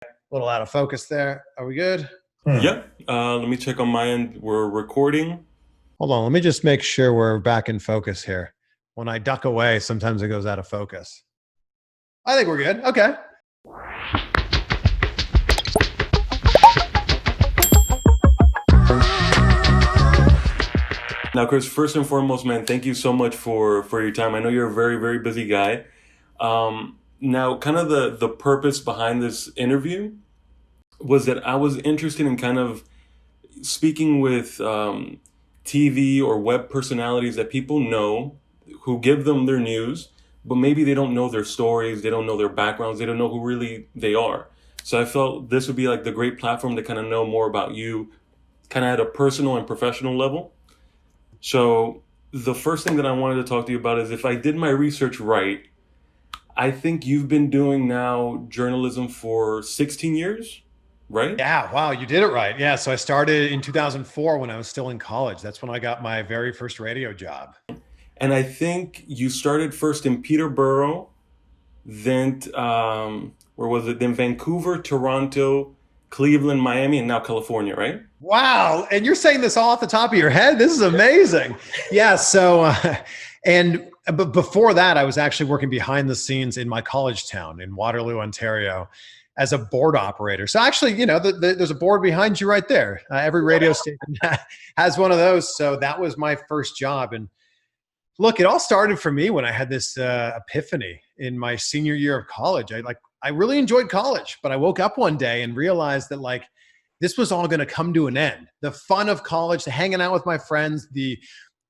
A little out of focus there. Are we good? Yep. Let me check on my end. We're recording. Hold on. Let me just make sure we're back in focus here. When I duck away, sometimes it goes out of focus. I think we're good. Okay. Now, Chris, first and foremost, man, thank you so much for your time. I know you're a very, very busy guy. Now, kind of the purpose behind this interview was that I was interested in kind of speaking with TV or web personalities that people know who give them their news, but maybe they don't know their stories, they don't know their backgrounds, they don't know who really they are. So I felt this would be like the great platform to kind of know more about you, kind of at a personal and professional level. So the first thing that I wanted to talk to you about is if I did my research right, I think you've been doing now journalism for 16 years, right? Yeah. Wow. You did it right. Yeah. So I started in 2004 when I was still in college. That's when I got my very first radio job. And I think you started first in Peterborough, then where was it? Then Vancouver, Toronto, Cleveland, Miami, and now California, right? Wow. And you're saying this all off the top of your head? This is amazing. Yeah. But before that, I was actually working behind the scenes in my college town in Waterloo, Ontario, as a board operator. So actually, there's a board behind you right there. Every radio station has one of those. So that was my first job. And look, it all started for me when I had this epiphany in my senior year of college. I really enjoyed college, but I woke up one day and realized that this was all going to come to an end. The fun of college, the hanging out with my friends, the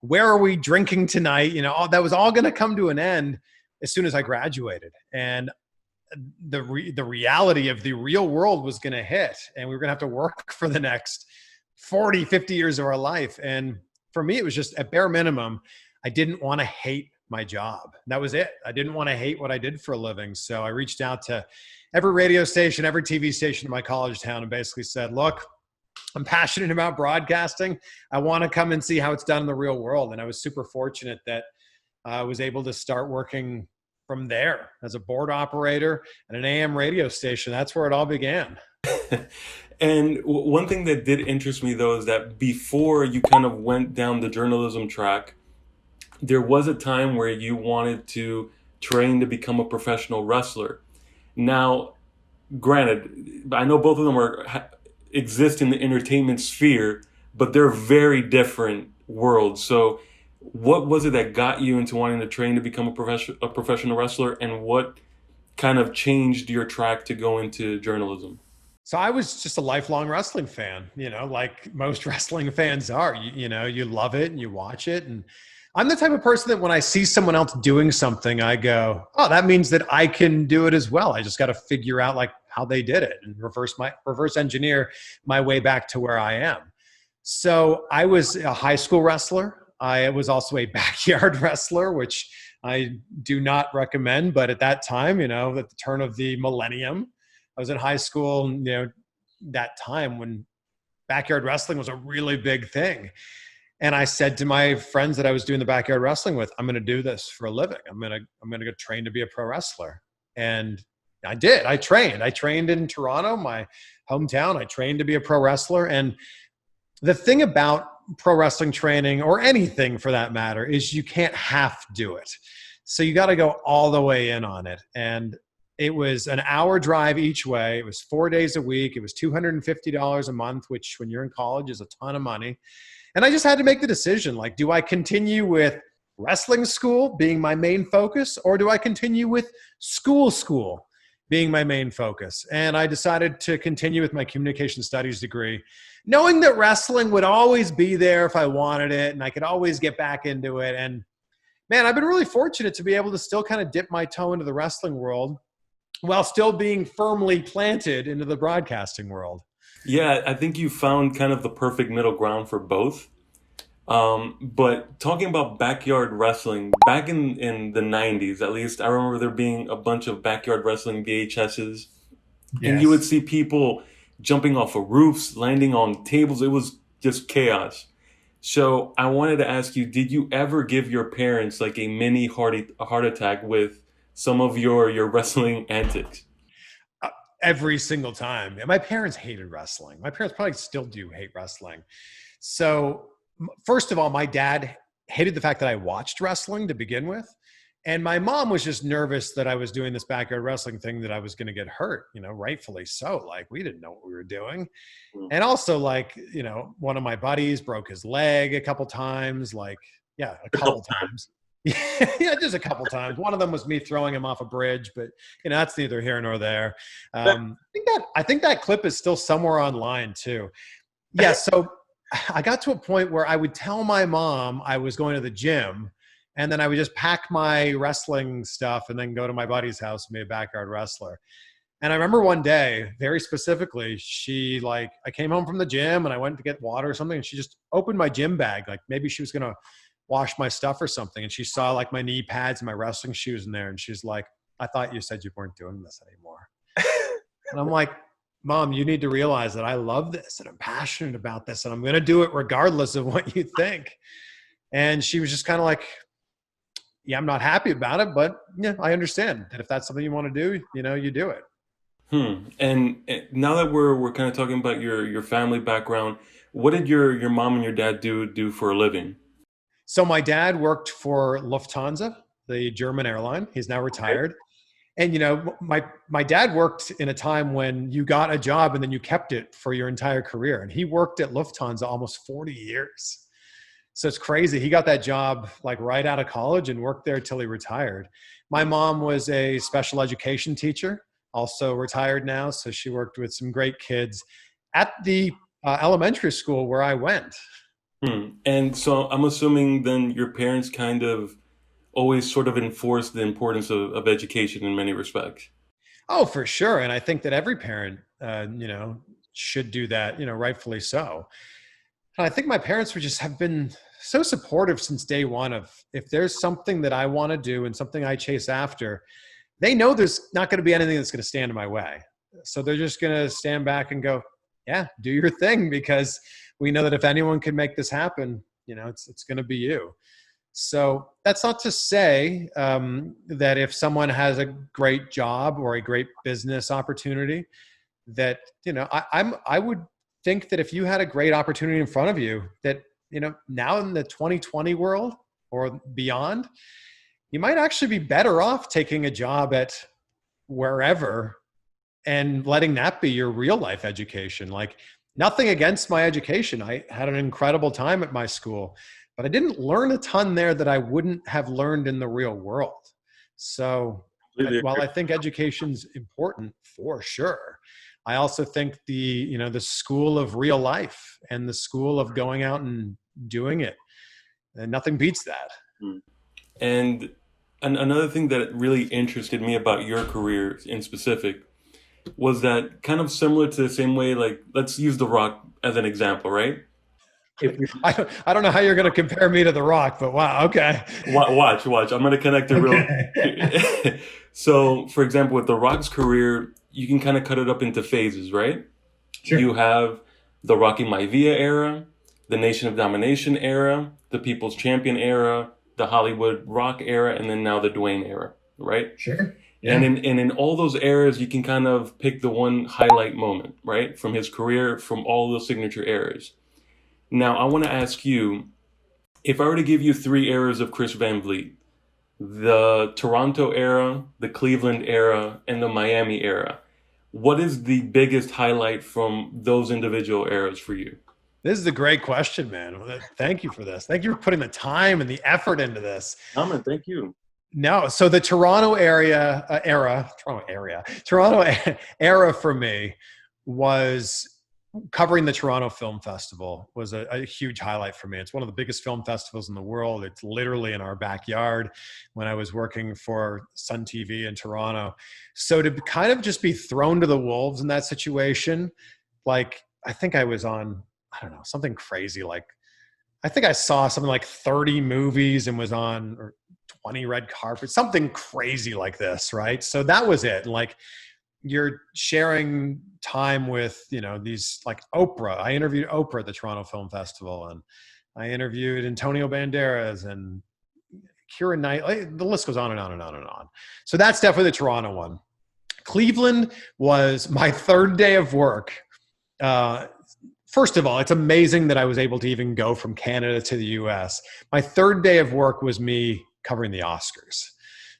where are we drinking tonight, that was all going to come to an end as soon as I graduated. And the reality of the real world was going to hit, and we were going to have to work for the next 40, 50 years of our life. And for me, it was just at bare minimum, I didn't want to hate my job. That was it. I didn't want to hate what I did for a living. So I reached out to every radio station, every TV station in my college town and basically said, look, I'm passionate about broadcasting. I want to come and see how it's done in the real world. And I was super fortunate that I was able to start working from there as a board operator at an AM radio station. That's where it all began. And one thing that did interest me though is that before you kind of went down the journalism track, there was a time where you wanted to train to become a professional wrestler. Now, granted, I know both of them exist in the entertainment sphere, but they're very different worlds. So, what was it that got you into wanting to train to become a professional wrestler, and what kind of changed your track to go into journalism? So I was just a lifelong wrestling fan, like most wrestling fans are. You love it and you watch it. And I'm the type of person that when I see someone else doing something, I go, oh, that means that I can do it as well. I just got to figure out how they did it and reverse engineer my way back to where I am. So I was a high school wrestler. I was also a backyard wrestler, which I do not recommend. But at that time, at the turn of the millennium, I was in high school, that time when backyard wrestling was a really big thing. And I said to my friends that I was doing the backyard wrestling with, I'm going to do this for a living. I'm going to go train to be a pro wrestler. And I did. I trained. I trained in Toronto, my hometown. I trained to be a pro wrestler. And the thing about pro wrestling training, or anything for that matter, is you can't half do it. So you got to go all the way in on it. And it was an hour drive each way. It was 4 days a week. It was $250 a month, which when you're in college is a ton of money. And I just had to make the decision, do I continue with wrestling school being my main focus, or do I continue with school being my main focus? And I decided to continue with my communication studies degree, knowing that wrestling would always be there if I wanted it, and I could always get back into it. And man, I've been really fortunate to be able to still kind of dip my toe into the wrestling world while still being firmly planted into the broadcasting world. Yeah, I think you found kind of the perfect middle ground for both. But talking about backyard wrestling, back in the 90s, at least, I remember there being a bunch of backyard wrestling VHSs, and you would Yes. see people jumping off of roofs, landing on tables. It was just chaos. So I wanted to ask you, did you ever give your parents like a a heart attack with some of your wrestling antics? every single time. And my parents hated wrestling. My parents probably still do hate wrestling. So, first of all, my dad hated the fact that I watched wrestling to begin with. And my mom was just nervous that I was doing this backyard wrestling thing, that I was going to get hurt, rightfully so. Like, we didn't know what we were doing. Mm. And also, like, one of my buddies broke his leg a couple times. Like, yeah, a couple times. Yeah, just a couple times. One of them was me throwing him off a bridge, but that's neither here nor there. I think that clip is still somewhere online too. Yeah, so I got to a point where I would tell my mom I was going to the gym, and then I would just pack my wrestling stuff and then go to my buddy's house and be a backyard wrestler. And I remember one day, very specifically, I came home from the gym and I went to get water or something, and she just opened my gym bag, like maybe she was gonna wash my stuff or something. And she saw like my knee pads and my wrestling shoes in there. And she's like, "I thought you said you weren't doing this anymore." And I'm like, "Mom, you need to realize that I love this and I'm passionate about this and I'm going to do it regardless of what you think." And she was just kind of like, "Yeah, I'm not happy about it, but yeah, I understand that if that's something you want to do, you do it." And now that we're kind of talking about your family background, what did your mom and your dad do for a living? So my dad worked for Lufthansa, the German airline. He's now Okay. retired. And my dad worked in a time when you got a job and then you kept it for your entire career. And he worked at Lufthansa almost 40 years. So it's crazy. He got that job like right out of college and worked there till he retired. My mom was a special education teacher, also retired now. So she worked with some great kids at the elementary school where I went. And so I'm assuming then your parents kind of always sort of enforced the importance of education in many respects. Oh, for sure. And I think that every parent, should do that, rightfully so. And I think my parents would just have been so supportive since day one of, if there's something that I want to do and something I chase after, they know there's not going to be anything that's going to stand in my way. So they're just going to stand back and go, "Yeah, do your thing," because we know that if anyone can make this happen, it's going to be you. So that's not to say that if someone has a great job or a great business opportunity, that I would think that if you had a great opportunity in front of you, that now in the 2020 world or beyond, you might actually be better off taking a job at wherever and letting that be your real life education. Like, nothing against my education. I had an incredible time at my school, but I didn't learn a ton there that I wouldn't have learned in the real world. So Completely while agree. I think education's important for sure, I also think the school of real life and the school of going out and doing it, and nothing beats that. Mm. And another thing that really interested me about your career in specific was that kind of similar to the same way, like let's use The Rock as an example, right? If we I don't know how you're going to compare me to The Rock, but wow. Okay. watch, I'm going to connect it real. Okay. So, for example, with The Rock's career, you can kind of cut it up into phases, right? Sure. You have the Rocky Maivia era, the Nation of Domination era, the People's Champion era, the Hollywood Rock era, and then now the Dwayne era, right? Sure. And Yeah. in all those eras, you can kind of pick the one highlight moment, right, from his career, from all those signature eras. Now, I want to ask you, if I were to give you three eras of Chris Van Vliet, the Toronto era, the Cleveland era, and the Miami era, what is the biggest highlight from those individual eras for you? This is a great question, man. Thank you for this. Thank you for putting the time and the effort into this. Norman, thank you. No, so the Toronto era for me was covering the Toronto Film Festival was a huge highlight for me. It's one of the biggest film festivals in the world. It's literally in our backyard when I was working for Sun TV in Toronto. So to kind of just be thrown to the wolves in that situation, like I think I was on, I don't know, something crazy. Like I think I saw something like 30 movies and was on or 20 red carpets, something crazy like this, right? So that was it. Like you're sharing time with, these like Oprah. I interviewed Oprah at the Toronto Film Festival, and I interviewed Antonio Banderas and Keira Knightley. The list goes on and on and on and on. So that's definitely the Toronto one. Cleveland was my third day of work. Uh, First of all, it's amazing that I was able to even go from Canada to the US. My third day of work was me covering the Oscars.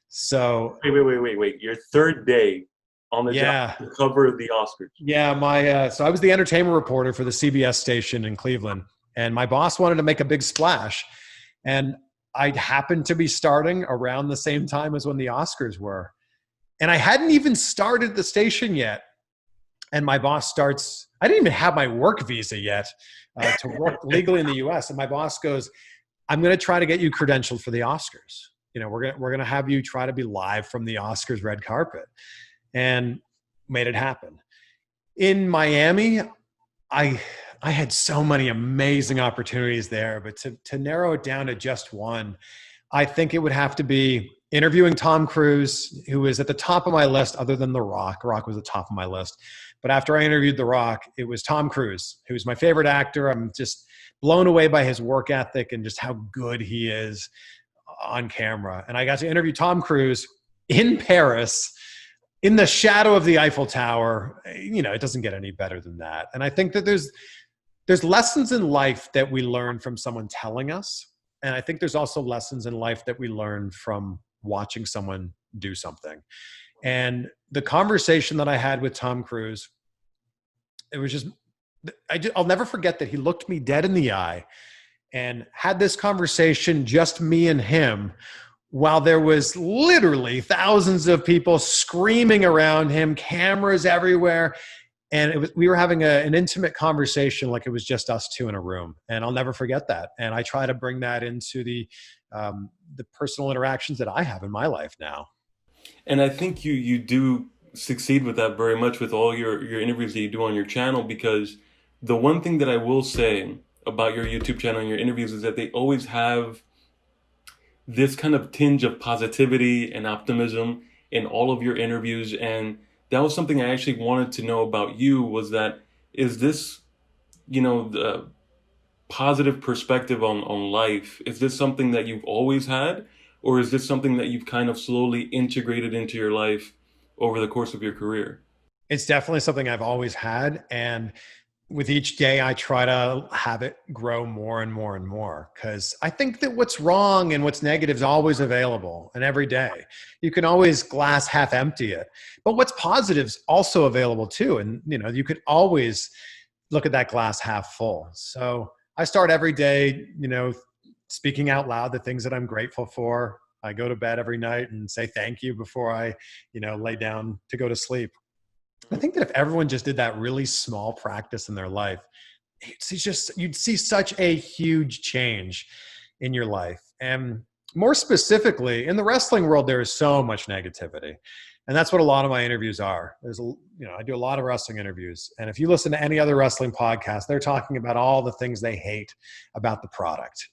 So Wait. Your third day on the job yeah, to cover the Oscars. yeah. So I was the entertainment reporter for the CBS station in Cleveland, and my boss wanted to make a big splash, and I happened to be starting around the same time as when the Oscars were, and I hadn't even started the station yet. And my boss starts, I didn't even have my work visa yet to work legally in the US. And my boss goes, I'm going to try to get you credentialed for the Oscars. We're going to have you try to be live from the Oscars red carpet, and made it happen. In Miami, I had so many amazing opportunities there, but to narrow it down to just one, I think it would have to be interviewing Tom Cruise, who was at the top of my list other than The Rock. Rock was the top of my list. But after I interviewed The Rock, it was Tom Cruise, who's my favorite actor. I'm just blown away by his work ethic and just how good he is on camera. And I got to interview Tom Cruise in Paris in the shadow of the Eiffel Tower. It doesn't get any better than that. And I think that there's lessons in life that we learn from someone telling us. And I think there's also lessons in life that we learn from watching someone do something. And the conversation that I had with Tom Cruise, it was just, I'll never forget that he looked me dead in the eye and had this conversation, just me and him, while there was literally thousands of people screaming around him, cameras everywhere. And we were having an intimate conversation, like it was just us two in a room. And I'll never forget that. And I try to bring that into the personal interactions that I have in my life now. And I think you do succeed with that very much with all your interviews that you do on your channel, because the one thing that I will say about your YouTube channel and your interviews is that they always have this kind of tinge of positivity and optimism in all of your interviews. And that was something I actually wanted to know about you, was that, is this, the positive perspective on life, is this something that you've always had? Or is this something that you've kind of slowly integrated into your life over the course of your career? It's definitely something I've always had. And with each day, I try to have it grow more and more and more, because I think that what's wrong and what's negative is always available, and every day. You can always glass half empty it. But what's positive is also available too. And, you could always look at that glass half full. So I start every day, speaking out loud the things that I'm grateful for. I go to bed every night and say thank you before I, lay down to go to sleep. I think that if everyone just did that really small practice in their life, you'd see such a huge change in your life. And more specifically, in the wrestling world, there is so much negativity. And that's what a lot of my interviews are. I do a lot of wrestling interviews. And if you listen to any other wrestling podcast, they're talking about all the things they hate about the product.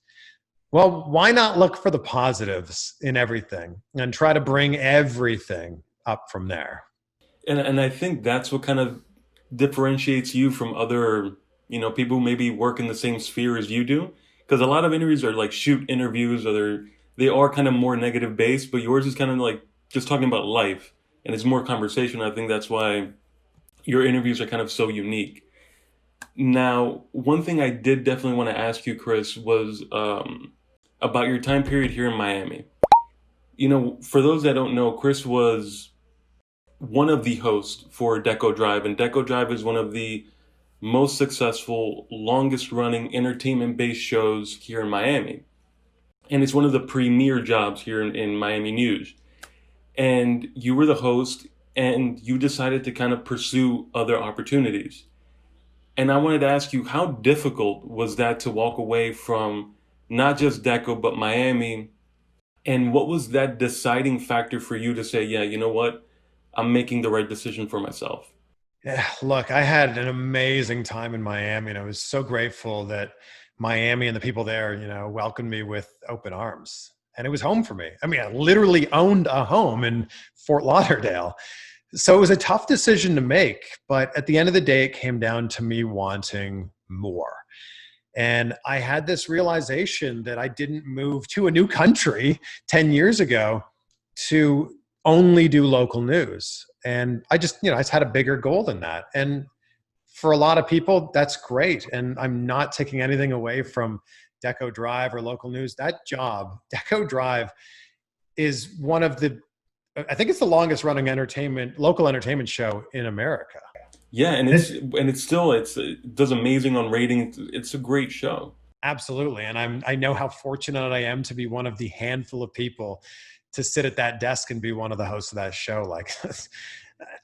Well, why not look for the positives in everything and try to bring everything up from there? And I think that's what kind of differentiates you from other, people who maybe work in the same sphere as you do. Because a lot of interviews are like shoot interviews, or they are kind of more negative based, but yours is kind of like just talking about life, and it's more conversation. I think that's why your interviews are kind of so unique. Now, one thing I did definitely want to ask you, Chris, was about your time period here in Miami. For those that don't know, Chris was one of the hosts for Deco Drive, and Deco Drive is one of the most successful, longest running entertainment-based shows here in Miami. And it's one of the premier jobs here in Miami news. And you were the host, and you decided to kind of pursue other opportunities. And I wanted to ask you, how difficult was that to walk away from not just Deco, but Miami? And what was that deciding factor for you to say, yeah, you know what? I'm making the right decision for myself? Yeah, look, I had an amazing time in Miami, and I was so grateful that Miami and the people there, welcomed me with open arms. And it was home for me. I mean, I literally owned a home in Fort Lauderdale. So it was a tough decision to make. But at the end of the day, it came down to me wanting more. And I had this realization that I didn't move to a new country 10 years ago to only do local news. And I just, I just had a bigger goal than that. And for a lot of people, that's great. And I'm not taking anything away from Deco Drive or local news. That job, Deco Drive, is one of the, I think it's the longest running local entertainment show in America. Yeah, and it's still it does amazing on ratings. It's a great show. Absolutely. And I know how fortunate I am to be one of the handful of people to sit at that desk and be one of the hosts of that show. Like,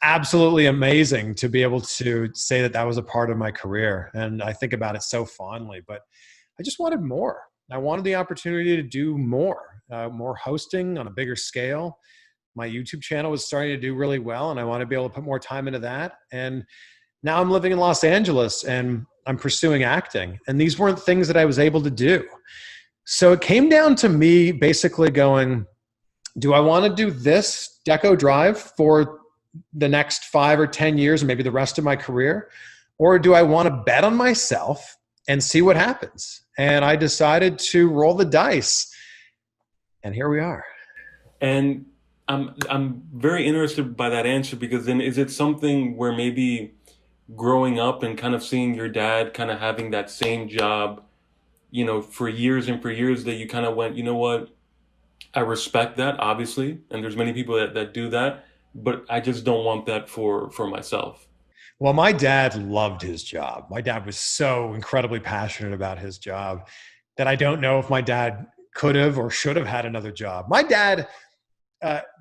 absolutely amazing to be able to say that that was a part of my career. And I think about it so fondly, but I just wanted more. I wanted the opportunity to do more hosting on a bigger scale. My YouTube channel was starting to do really well, and I want to be able to put more time into that. And now I'm living in Los Angeles and I'm pursuing acting. And these weren't things that I was able to do. So it came down to me basically going, do I want to do this Deco Drive for the next 5 or 10 years, or maybe the rest of my career? Or do I want to bet on myself and see what happens? And I decided to roll the dice. And here we are. And I'm very interested by that answer, because then is it something where maybe growing up and kind of seeing your dad kind of having that same job, for years and for years, that you kind of went, you know what, I respect that, obviously, and there's many people that do that, but I just don't want that for myself. Well, my dad loved his job. My dad was so incredibly passionate about his job that I don't know if my dad could have or should have had another job. My dad,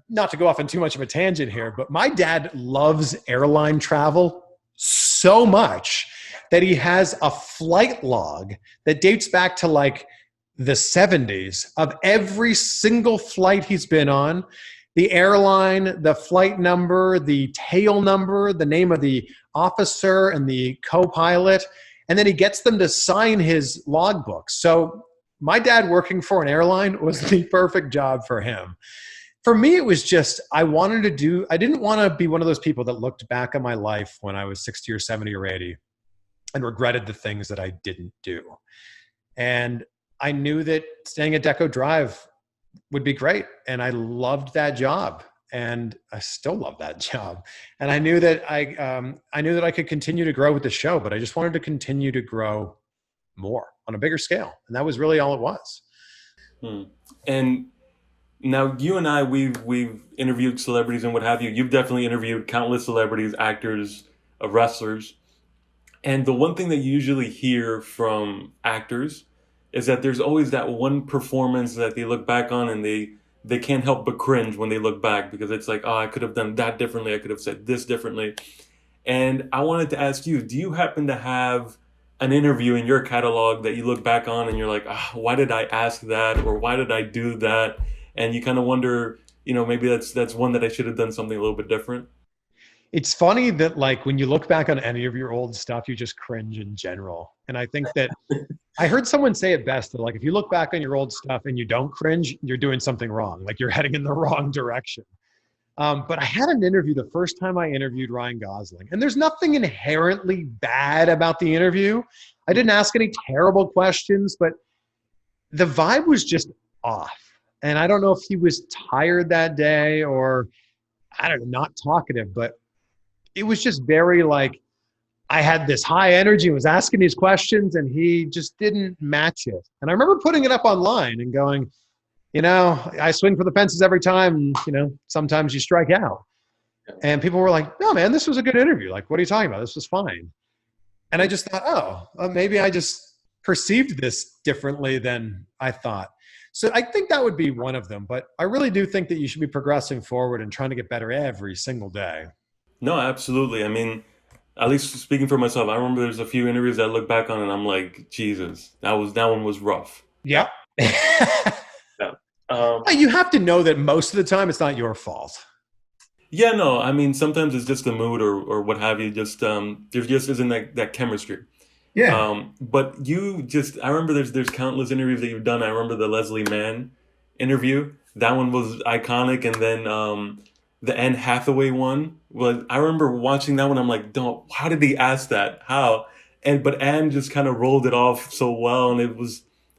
not to go off on too much of a tangent here, but my dad loves airline travel so much that he has a flight log that dates back to like the 70s of every single flight he's been on, the airline, the flight number, the tail number, the name of the officer and the co-pilot, and then he gets them to sign his logbook. So my dad working for an airline was the perfect job for him. For me, it was just, I didn't want to be one of those people that looked back on my life when I was 60 or 70 or 80 and regretted the things that I didn't do. And I knew that staying at Deco Drive would be great. And I loved that job. And I still love that job. And I knew that I could continue to grow with the show, but I just wanted to continue to grow more on a bigger scale. And that was really all it was. Hmm. And now you and I, we've interviewed celebrities and what have you. You've definitely interviewed countless celebrities, actors, wrestlers. And the one thing that you usually hear from actors is that there's always that one performance that they look back on and they can't help but cringe when they look back, because it's like, oh, I could have done that differently. I could have said this differently. And I wanted to ask you, do you happen to have an interview in your catalog that you look back on and you're like, why did I ask that? Or why did I do that? And you kind of wonder, maybe that's one that I should have done something a little bit different. It's funny that like when you look back on any of your old stuff, you just cringe in general. And I think that I heard someone say it best, that like, if you look back on your old stuff and you don't cringe, you're doing something wrong. Like you're heading in the wrong direction. But I had an interview the first time I interviewed Ryan Gosling, and there's nothing inherently bad about the interview. I didn't ask any terrible questions, but the vibe was just off. And I don't know if he was tired that day or, I don't know, not talkative, but it was just very like, I had this high energy and was asking these questions and he just didn't match it. And I remember putting it up online and going, I swing for the fences every time, sometimes you strike out. And people were like, no, man, this was a good interview. Like, what are you talking about? This was fine. And I just thought, maybe I just perceived this differently than I thought. So I think that would be one of them. But I really do think that you should be progressing forward and trying to get better every single day. No, absolutely. I mean, at least speaking for myself, I remember there's a few interviews that I look back on and I'm like, Jesus, that one was rough. Yeah. Yeah. You have to know that most of the time it's not your fault. Yeah, no, I mean, sometimes it's just the mood or what have you. Just there just isn't that chemistry. Yeah. But I remember there's countless interviews that you've done. I remember the Leslie Mann interview. That one was iconic. And then the Anne Hathaway one was, I remember watching that one. I'm like, don't, how did he ask that? How? But Anne just kind of rolled it off so well. And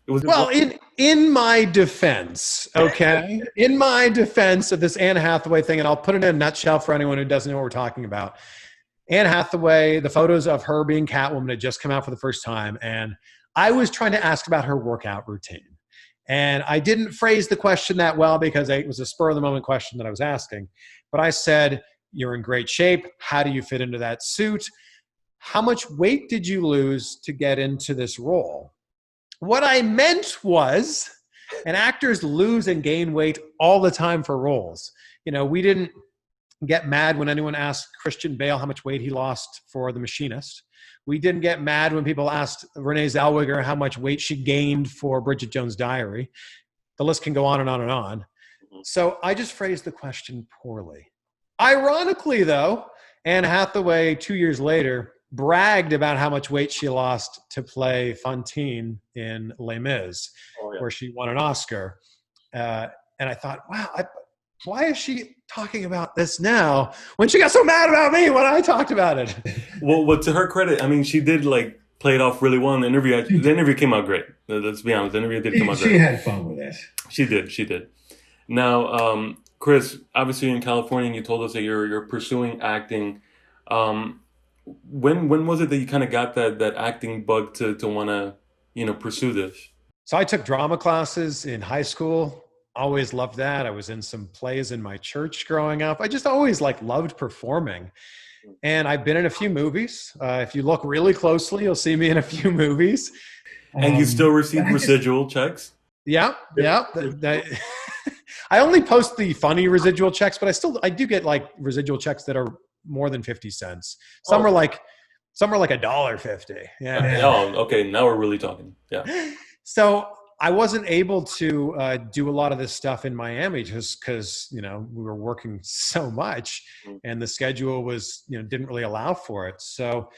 It was Well, in my defense, okay, in my defense of this Anne Hathaway thing, and I'll put it in a nutshell for anyone who doesn't know what we're talking about. Anne Hathaway, the photos of her being Catwoman had just come out for the first time, and I was trying to ask about her workout routine. And I didn't phrase the question that well because it was a spur of the moment question that I was asking. But I said, "You're in great shape. How do you fit into that suit? How much weight did you lose to get into this role?" What I meant was, and actors lose and gain weight all the time for roles. We didn't get mad when anyone asked Christian Bale how much weight he lost for The Machinist. We didn't get mad when people asked Renee Zellweger how much weight she gained for Bridget Jones' Diary. The list can go on and on and on. So I just phrased the question poorly. Ironically, though, Anne Hathaway, 2 years later, bragged about how much weight she lost to play Fantine in Les Mis, where she won an Oscar. And I thought, wow, why is she talking about this now when she got so mad about me when I talked about it? Well, to her credit, I mean, she did play it off really well in the interview. The interview came out great. Let's be honest, the interview did come out great. She had fun with it. She did. Now, Chris, obviously in California, and you told us that you're pursuing acting. When was it that you kind of got that acting bug to want to pursue this? So I took drama classes in high school. Always loved that. I was in some plays in my church growing up. I just always loved performing. And I've been in a few movies. If you look really closely, you'll see me in a few movies. And you still receive residual checks? Yeah. I only post the funny residual checks, but I do get residual checks that are more than 50 cents. Some are like $1.50. Yeah. Oh, okay. Now we're really talking. Yeah. So I wasn't able to do a lot of this stuff in Miami just because, we were working so much and the schedule was, didn't really allow for it. So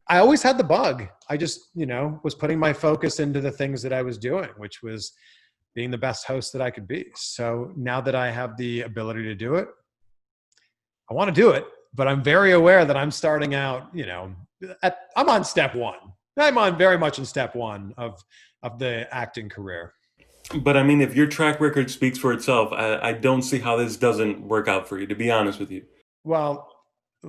I always had the bug. I just, was putting my focus into the things that I was doing, which was being the best host that I could be. So now that I have the ability to do it, I want to do it, but I'm very aware that I'm starting out, I'm on step one. I'm on very much in step one of the acting career. But I mean, if your track record speaks for itself, I don't see how this doesn't work out for you, to be honest with you. Well,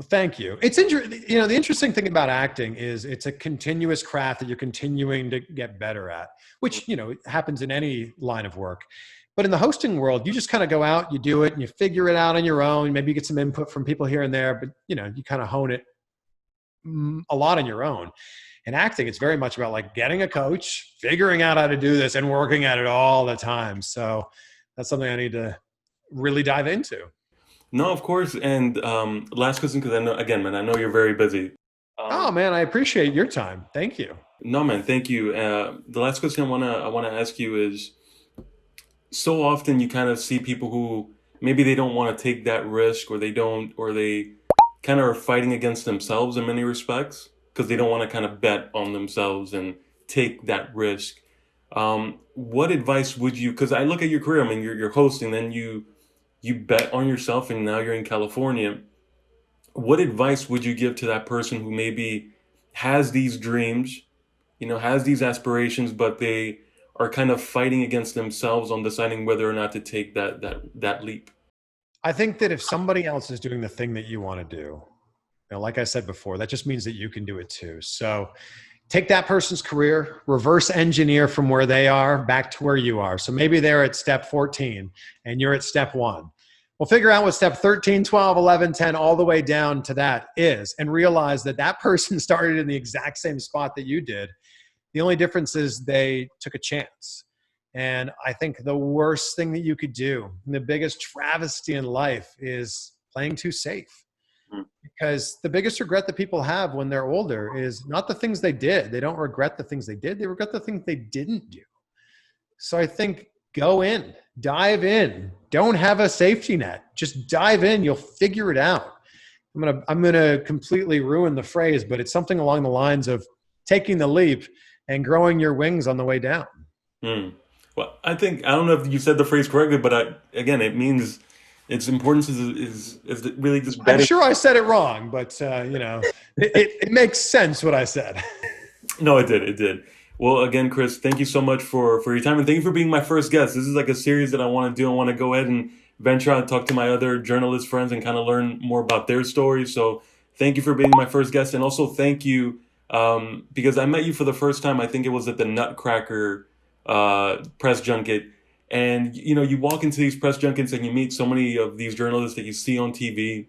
thank you. It's the interesting thing about acting is it's a continuous craft that you're continuing to get better at, which, happens in any line of work. But in the hosting world, you just kind of go out, you do it, and you figure it out on your own. Maybe you get some input from people here and there, but, you kind of hone it a lot on your own. In acting, it's very much about getting a coach, figuring out how to do this, and working at it all the time. So that's something I need to really dive into. No, of course. And last question, because I know you're very busy. Oh man, I appreciate your time. Thank you. No, man, thank you. The last question I wanna ask you is: so often you kind of see people who maybe they don't want to take that risk, or they kind of are fighting against themselves in many respects, because they don't want to kind of bet on themselves and take that risk. What advice would you, because I look at your career, I mean, you're hosting, then you bet on yourself, and now you're in California. What advice would you give to that person who maybe has these dreams, has these aspirations, but they are kind of fighting against themselves on deciding whether or not to take that leap? I think that if somebody else is doing the thing that you want to do, like I said before, that just means that you can do it too. So take that person's career, reverse engineer from where they are back to where you are. So maybe they're at step 14 and you're at step 1. Well, figure out what step 13, 12, 11, 10, all the way down to that is, and realize that person started in the exact same spot that you did. The only difference is they took a chance. And I think the worst thing that you could do, and the biggest travesty in life, is playing too safe. Because the biggest regret that people have when they're older is not the things they did. They don't regret the things they did. They regret the things they didn't do. So I think go in, dive in. Don't have a safety net. Just dive in. You'll figure it out. I'm gonna completely ruin the phrase, but it's something along the lines of taking the leap and growing your wings on the way down. Well, I don't know if you said the phrase correctly, but it means its importance is really just betting. I'm sure I said it wrong, but it makes sense what I said. No, it did. Well, again, Chris, thank you so much for your time, and thank you for being my first guest. This is like a series that I want to do. I want to go ahead and venture out and talk to my other journalist friends and kind of learn more about their stories. So thank you for being my first guest, and also thank you because I met you for the first time. I think it was at the Nutcracker press junket, and you know, you walk into these press junkets and you meet so many of these journalists that you see on TV,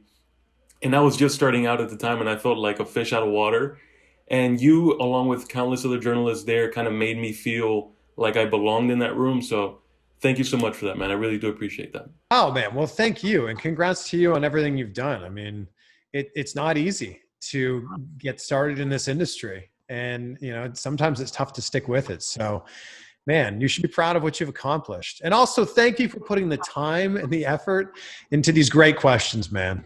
and I was just starting out at the time, and I felt like a fish out of water. And you, along with countless other journalists there, kind of made me feel like I belonged in that room. So thank you so much for that, man. I really do appreciate that. Oh man, well, thank you, and congrats to you on everything you've done. I mean, it's not easy to get started in this industry, and you know sometimes it's tough to stick with it. So, man, you should be proud of what you've accomplished, and also thank you for putting the time and the effort into these great questions, man.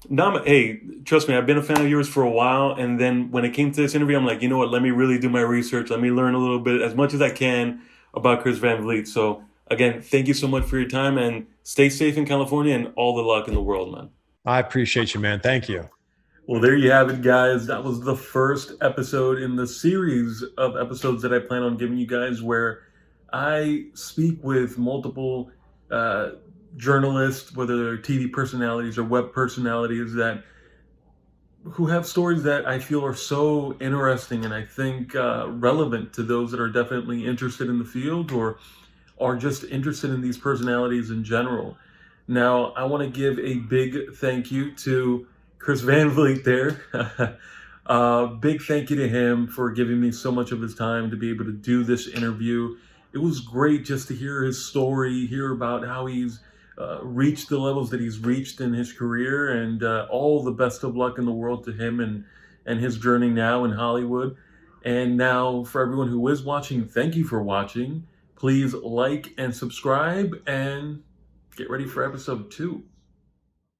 Hey, trust me, I've been a fan of yours for a while. And then when it came to this interview, I'm like, you know what? Let me really do my research. Let me learn a little bit, as much as I can, about Chris Van Vliet. So, again, thank you so much for your time and stay safe in California and all the luck in the world, man. I appreciate you, man. Thank you. Well, there you have it, guys. That was the first episode in the series of episodes that I plan on giving you guys where I speak with multiple uh, journalists, whether they're TV personalities or web personalities, that who have stories that I feel are so interesting and I think relevant to those that are definitely interested in the field or are just interested in these personalities in general. Now, I want to give a big thank you to Chris Van Vliet there. Big thank you to him for giving me so much of his time to be able to do this interview. It was great just to hear his story, hear about how he's reached the levels that he's reached in his career, and all the best of luck in the world to him and his journey now in Hollywood. And now, for everyone who is watching, thank you for watching. Please like and subscribe and get ready for episode 2.